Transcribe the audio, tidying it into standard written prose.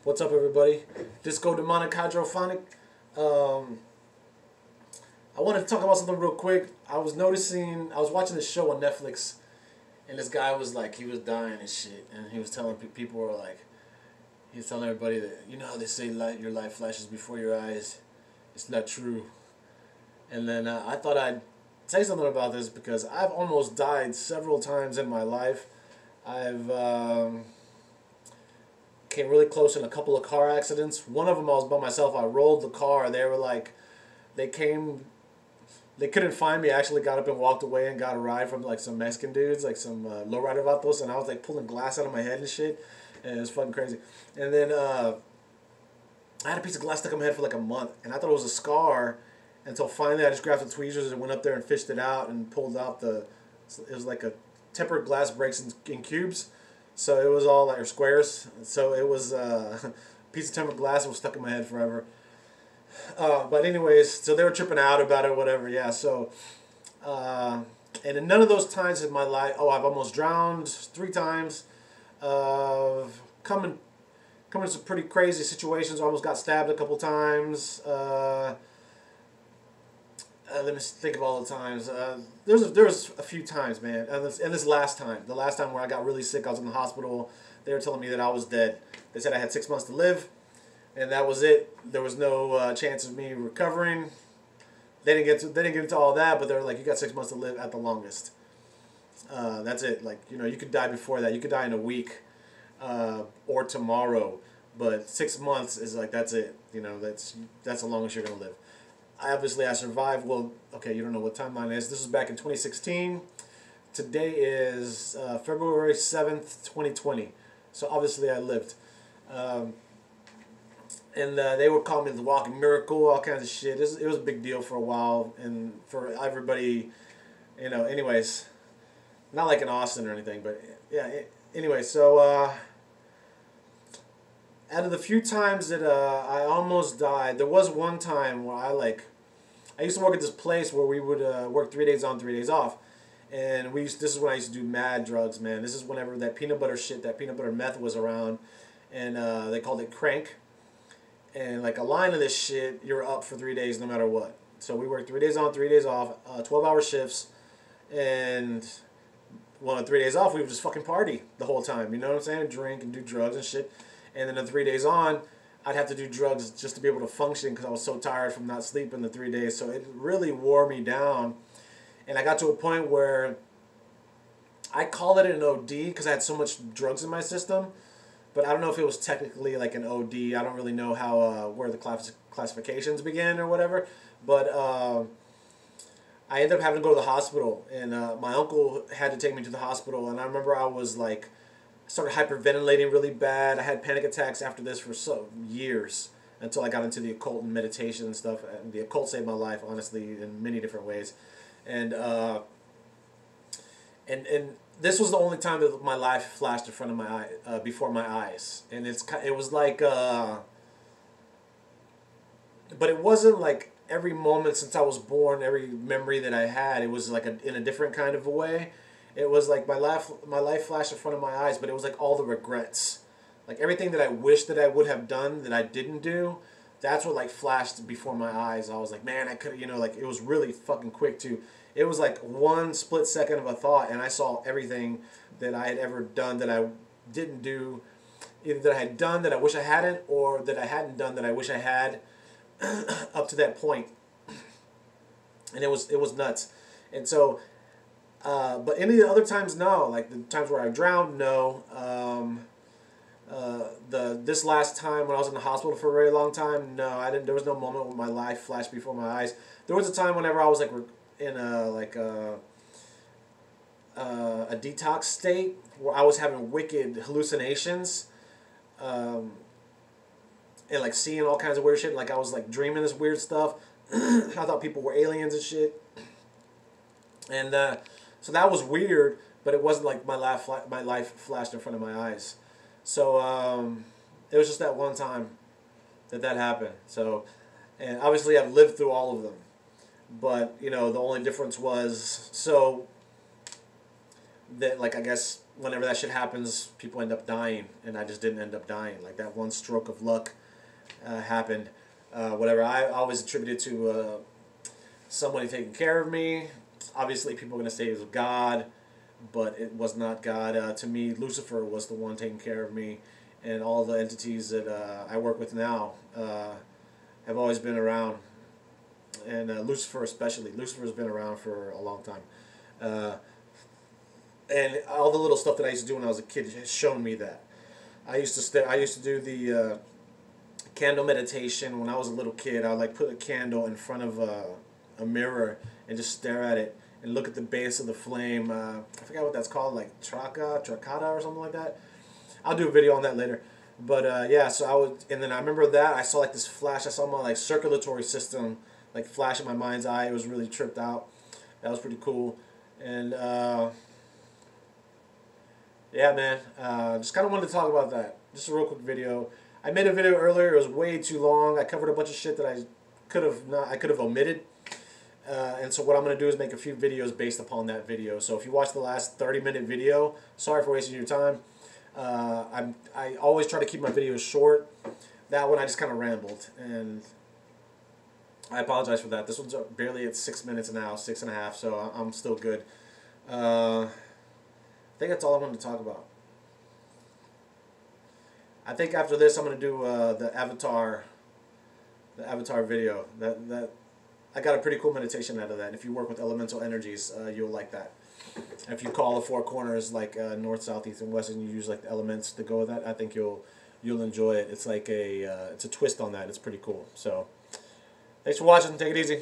What's up, everybody? Disco Demonic Hydrophonic. Um, I wanted to talk about something real quick. I was watching this show on Netflix, and this guy was like, he was dying and shit, and he was telling people were like, he was telling everybody that, you know how they say your life flashes before your eyes, it's not true. And then I thought I'd say something about this because I've almost died several times in my life. I've came really close in a couple of car accidents. One of them I was by myself. I rolled the car. They were like, they came, they couldn't find me. I actually got up and walked away and got a ride from like some Mexican dudes, like some lowrider vatos, and I was like pulling glass out of my head and shit, and it was fucking crazy. And then I had a piece of glass stuck in my head for like a month, and I thought it was a scar, until finally I just grabbed the tweezers and went up there and fished it out and pulled out the, it was like a tempered glass breaks in cubes. So it was all like, or squares. So it was a piece of tempered glass that was stuck in my head forever. But anyways, so they were tripping out about it or whatever. Yeah. So, and in none of those times in my life, oh, I've almost drowned 3 times. Coming to some pretty crazy situations. I almost got stabbed a couple times. Let me think of all the times. There was a few times, man. And this last time, the last time where I got really sick, I was in the hospital. They were telling me that I was dead. They said I had 6 months to live, and that was it. There was no chance of me recovering. They didn't get into all that, but they were like, you got 6 months to live at the longest. That's it. Like, you know, you could die before that. You could die in a week, or tomorrow. But 6 months is like, that's it. You know, that's the longest you're gonna live. I survived. Well, okay, you don't know what timeline is. This was back in 2016. Today is February 7th, 2020. So obviously I lived. And they would call me the walking miracle, all kinds of shit. It was a big deal for a while, and for everybody, you know, anyways. Not like in Austin or anything, but yeah, anyway, so out of the few times that I almost died, there was one time where I used to work at this place where we would work 3 days on, 3 days off, and this is when I used to do mad drugs, man. This is whenever that peanut butter shit, that peanut butter meth was around, and they called it crank, and like a line of this shit, you're up for 3 days no matter what. So we worked 3 days on, 3 days off, 12-hour shifts, and one of 3 days off, we would just fucking party the whole time. You know what I'm saying? Drink and do drugs and shit. And then the 3 days on, I'd have to do drugs just to be able to function because I was so tired from not sleeping the 3 days. So it really wore me down. And I got to a point where I call it an OD because I had so much drugs in my system. But I don't know if it was technically like an OD. I don't really know how where the classifications begin or whatever. But I ended up having to go to the hospital. And my uncle had to take me to the hospital. And I remember I was like, started hyperventilating really bad. I had panic attacks after this for years until I got into the occult and meditation and stuff. And the occult saved my life, honestly, in many different ways. And this was the only time that my life flashed in front of my eye, before my eyes. And it was like, but it wasn't like every moment since I was born, every memory that I had. It was like in a different kind of a way. It was like my life flashed in front of my eyes, but it was like all the regrets. Like everything that I wish that I would have done that I didn't do, that's what like flashed before my eyes. I was like, man, I could, you know, like it was really fucking quick too. It was like one split second of a thought, and I saw everything that I had ever done that I didn't do, either that I had done that I wish I hadn't, or that I hadn't done that I wish I had, up to that point. And it was nuts. And so, but any of the other times, no. Like the times where I drowned, no. This last time when I was in the hospital for a very long time, no, I didn't. There was no moment when my life flashed before my eyes. There was a time whenever I was like in a detox state where I was having wicked hallucinations, and like seeing all kinds of weird shit. Like I was like dreaming this weird stuff. I thought people were aliens and shit, and so that was weird. But it wasn't like my life flashed in front of my eyes. So it was just that one time that happened. So, and obviously I've lived through all of them. But, you know, the only difference was, so, that, like, I guess, whenever that shit happens, people end up dying, and I just didn't end up dying. Like that one stroke of luck happened. Whatever. I always attributed to somebody taking care of me. Obviously, people are gonna say it was God, but it was not God. To me, Lucifer was the one taking care of me, and all the entities that I work with now have always been around, and Lucifer especially. Lucifer's been around for a long time. And all the little stuff that I used to do when I was a kid has shown me that. I used to do the candle meditation when I was a little kid. I would like put a candle in front of a mirror and just stare at it and look at the base of the flame. I forgot what that's called, like tracata or something like that. I'll do a video on that later. But yeah, so I would, and then I remember that I saw like this flash. I saw my like circulatory system like flash in my mind's eye. It was really tripped out. That was pretty cool. And yeah, man, just kind of wanted to talk about that. Just a real quick video. I made a video earlier. It was way too long. I covered a bunch of shit that I could have omitted. And so what I'm going to do is make a few videos based upon that video. So if you watch the last 30-minute video, sorry for wasting your time. I always try to keep my videos short. That one I just kind of rambled, and I apologize for that. This one's barely at 6 minutes now, 6.5, so I'm still good. I think that's all I wanted to talk about. I think after this I'm going to do the Avatar video. That I got a pretty cool meditation out of that. If you work with elemental energies, you'll like that. If you call the four corners like north, south, east, and west, and you use like the elements to go with that, I think you'll enjoy it. It's like it's a twist on that. It's pretty cool. So, thanks for watching. Take it easy.